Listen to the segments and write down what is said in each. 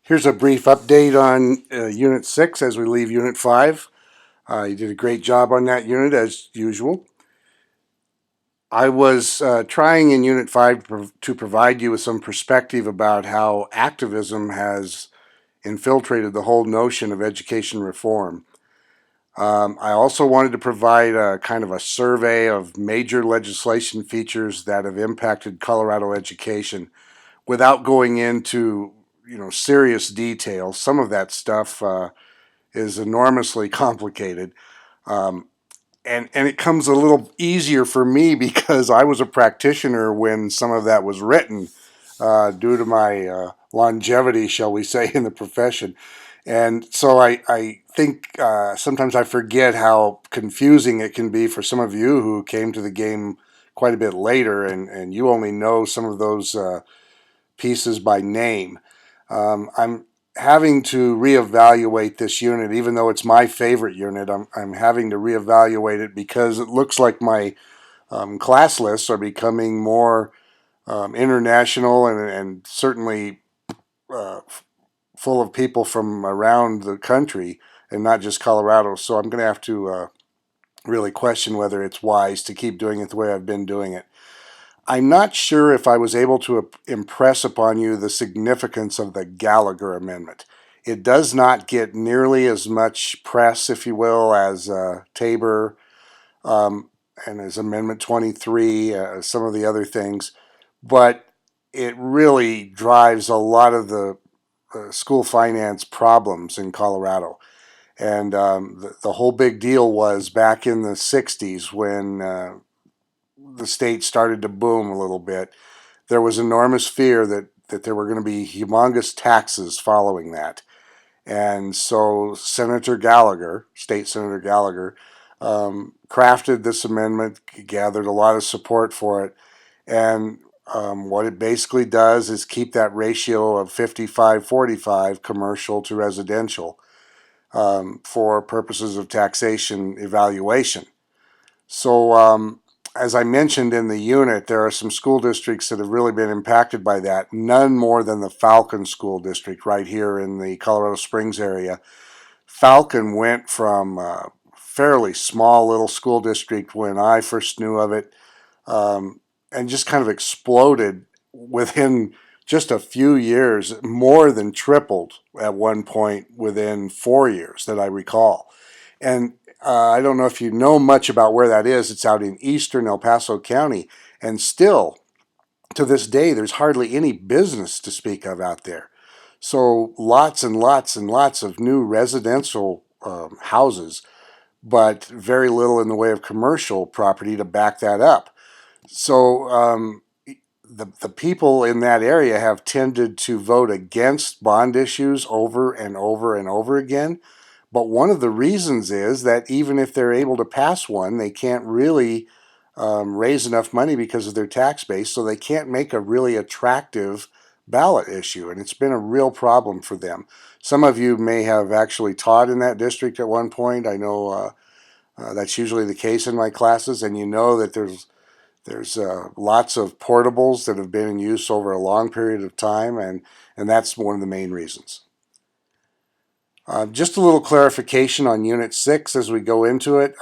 Here's a brief update on Unit 6 as we leave Unit 5. You did a great job on that unit as usual. I was trying in Unit 5 to provide you with some perspective about how activism has infiltrated the whole notion of education reform. I also wanted to provide a kind of a survey of major legislation features that have impacted Colorado education without going into serious detail. Some of that stuff is enormously complicated. Um, and it comes a little easier for me because I was a practitioner when some of that was written, due to my longevity, shall we say, in the profession. And so I think sometimes I forget how confusing it can be for some of you who came to the game quite a bit later, and you only know some of those pieces by name. I'm having to reevaluate this unit, even though it's my favorite unit. I'm having to reevaluate it because it looks like my class lists are becoming more international and certainly uh, full of people from around the country and not just Colorado. So I'm going to have to really question whether it's wise to keep doing it the way I've been doing it. I'm not sure if I was able to impress upon you the significance of the Gallagher Amendment. It does not get nearly as much press, if you will, as Tabor um, and as Amendment 23, some of the other things, but it really drives a lot of the school finance problems in Colorado. And the whole big deal was back in the 60s when the state started to boom a little bit. There was enormous fear that there were going to be humongous taxes following that. And so Senator Gallagher, State Senator Gallagher, crafted this amendment, gathered a lot of support for it. And what it basically does is keep that ratio of 55-45 commercial to residential for purposes of taxation evaluation. So, as I mentioned in the unit, there are some school districts that have really been impacted by that. None more than the Falcon School District right here in the Colorado Springs area. Falcon went from a fairly small little school district when I first knew of it, and just kind of exploded within just a few years, more than tripled at one point within 4 years that I recall. And I don't know if you know much about where that is. It's out in eastern El Paso County. And still, to this day, there's hardly any business to speak of out there. So lots and lots and lots of new residential houses, but very little in the way of commercial property to back that up. So the people in that area have tended to vote against bond issues over and over and over again. But one of the reasons is that even if they're able to pass one, they can't really raise enough money because of their tax base, so they can't make a really attractive ballot issue, and it's been a real problem for them. Some of you may have actually taught in that district at one point. I know that's usually the case in my classes, and you know that there's lots of portables that have been in use over a long period of time, and that's one of the main reasons. Just a little clarification on Unit 6 as we go into it.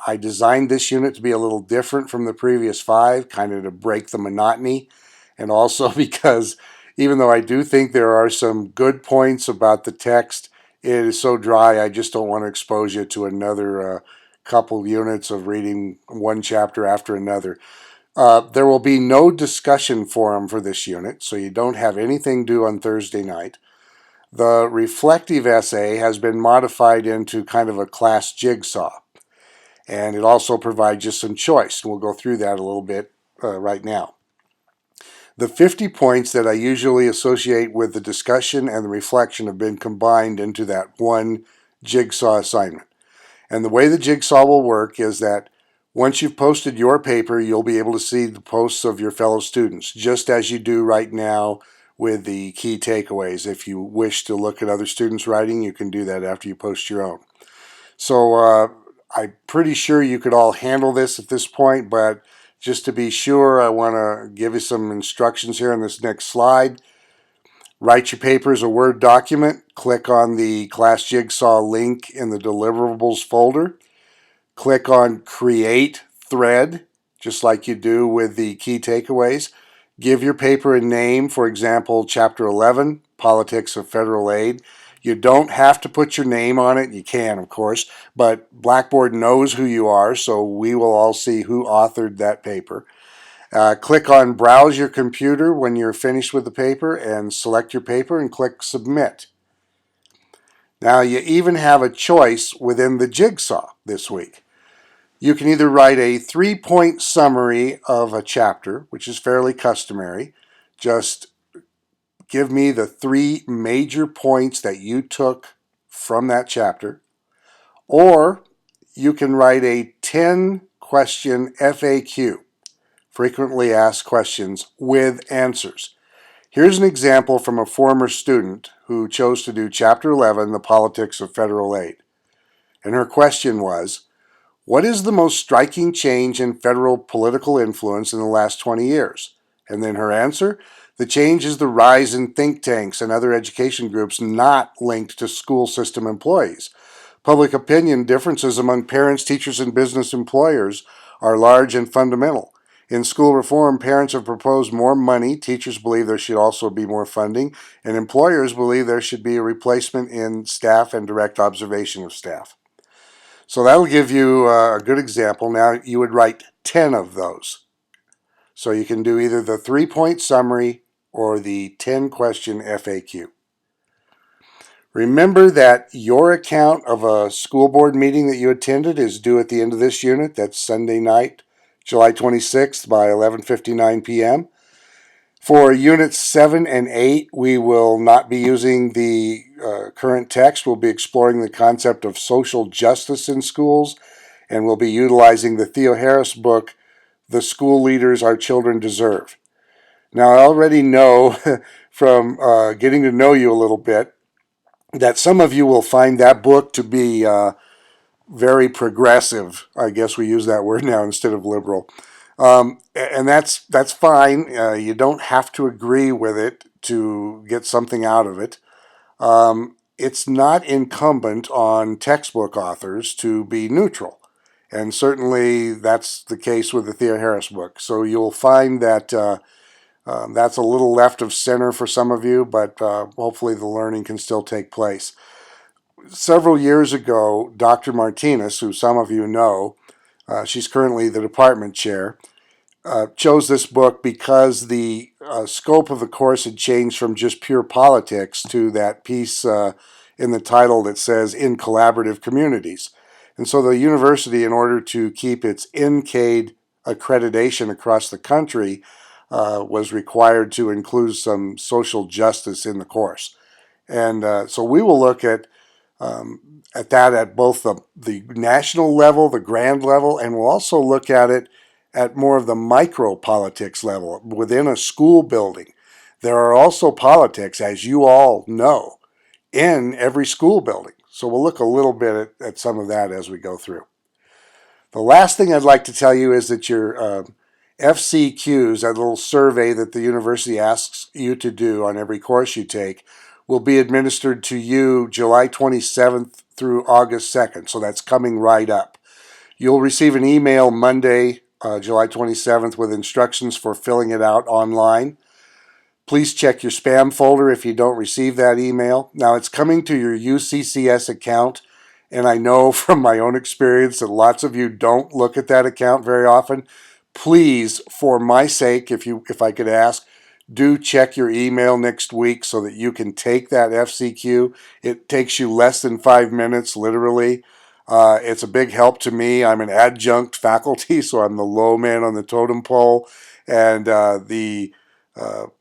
I designed this unit to be a little different from the previous 5, kind of to break the monotony, and also because even though I do think there are some good points about the text, it is so dry I just don't want to expose you to another couple units of reading one chapter after another. There will be no discussion forum for this unit, so you don't have anything due on Thursday night. The reflective essay has been modified into kind of a class jigsaw, and it also provides you some choice. And we'll go through that a little bit right now. The 50 points that I usually associate with the discussion and the reflection have been combined into that one jigsaw assignment. And the way the jigsaw will work is that once you've posted your paper, you'll be able to see the posts of your fellow students, just as you do right now with the key takeaways. If you wish to look at other students' writing, you can do that after you post your own. So I'm pretty sure you could all handle this at this point, but just to be sure, I want to give you some instructions here on this next slide. Write your paper as a Word document. Click on the Class Jigsaw link in the deliverables folder. Click on Create Thread, just like you do with the key takeaways. Give your paper a name, for example, Chapter 11, Politics of Federal Aid. You don't have to put your name on it. You can, of course, but Blackboard knows who you are, so we will all see who authored that paper. Click on Browse Your Computer when you're finished with the paper and select your paper and click Submit. Now you even have a choice within the Jigsaw this week. You can either write a 3-point summary of a chapter, which is fairly customary. Just give me the 3 major points that you took from that chapter. Or you can write a 10-question FAQ, frequently asked questions, with answers. Here's an example from a former student who chose to do Chapter 11, The Politics of Federal Aid. And her question was, what is the most striking change in federal political influence in the last 20 years? And then her answer, the change is the rise in think tanks and other education groups not linked to school system employees. Public opinion differences among parents, teachers, and business employers are large and fundamental. In school reform, parents have proposed more money, teachers believe there should also be more funding, and employers believe there should be a replacement in staff and direct observation of staff. So that'll give you a good example. Now you would write 10 of those. So you can do either the 3-point summary or the 10-question FAQ. Remember that your account of a school board meeting that you attended is due at the end of this unit. That's Sunday night, July 26th by 11:59 p.m. For Units 7 and 8, we will not be using the current text. We'll be exploring the concept of social justice in schools, and we'll be utilizing the Theo Harris book, The School Leaders Our Children Deserve. Now, I already know from getting to know you a little bit that some of you will find that book to be very progressive. I guess we use that word now instead of liberal. And that's fine. You don't have to agree with it to get something out of it. It's not incumbent on textbook authors to be neutral. And certainly that's the case with the Theo Harris book. So you'll find that that's a little left of center for some of you, but hopefully the learning can still take place. Several years ago, Dr. Martinez, who some of you know, she's currently the department chair, chose this book because the scope of the course had changed from just pure politics to that piece in the title that says in collaborative communities. And so the university, in order to keep its NCAID accreditation across the country, was required to include some social justice in the course. And so we will look at that at both the national level, the grand level, and we'll also look at it at more of the micro politics level within a school building. There are also politics, as you all know, in every school building. So we'll look a little bit at some of that as we go through. The last thing I'd like to tell you is that your FCQs, that little survey that the university asks you to do on every course you take, will be administered to you July 27th through August 2nd. So that's coming right up. You'll receive an email Monday, July 27th, with instructions for filling it out online. Please check your spam folder if you don't receive that email. Now, it's coming to your UCCS account, and I know from my own experience that lots of you don't look at that account very often. Please, for my sake, if I could ask, do check your email next week so that you can take that FCQ. It takes you less than 5 minutes, literally. It's a big help to me. I'm an adjunct faculty, so I'm the low man on the totem pole, and the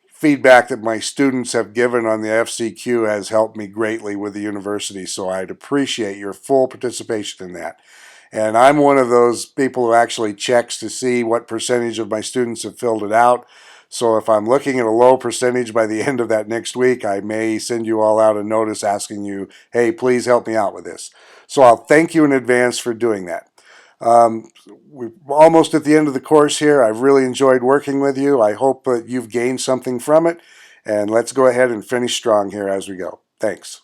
feedback that my students have given on the FCQ has helped me greatly with the university, so I'd appreciate your full participation in that. And I'm one of those people who actually checks to see what percentage of my students have filled it out. So if I'm looking at a low percentage by the end of that next week, I may send you all out a notice asking you, hey, please help me out with this. So I'll thank you in advance for doing that. We're almost at the end of the course here. I've really enjoyed working with you. I hope that you've gained something from it. and let's go ahead and finish strong here as we go. Thanks.